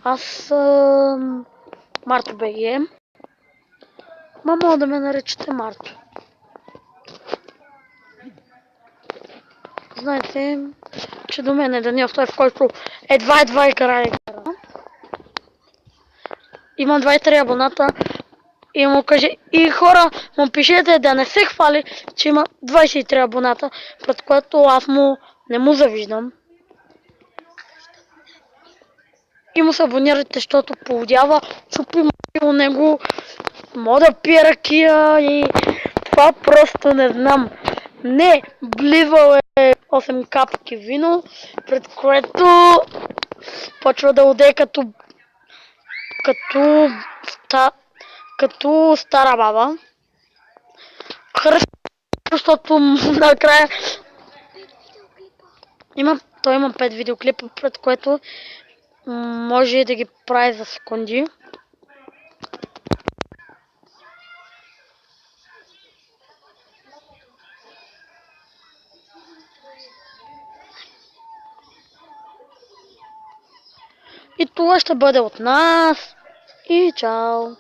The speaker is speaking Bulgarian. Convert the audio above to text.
Аз съм Марто БГ. Мога да ме наричате Марто. Знаете, че до мен е Даниел Стоев, който едва играе. Имам 23 абоната и му каже, и хора му пишете да не се хвали, че има 23 абоната, пред което аз не му завиждам. И му се абонирате, защото поводява, чупи у него, мога да пие ракия и това просто не знам. Не, вливал е 8 капки вино, пред което почва да лудее като стара баба. Харесва, защото накрая той има 5 видеоклипа, пред което може да ги прави за секунди. И това ще бъде от нас. И чао!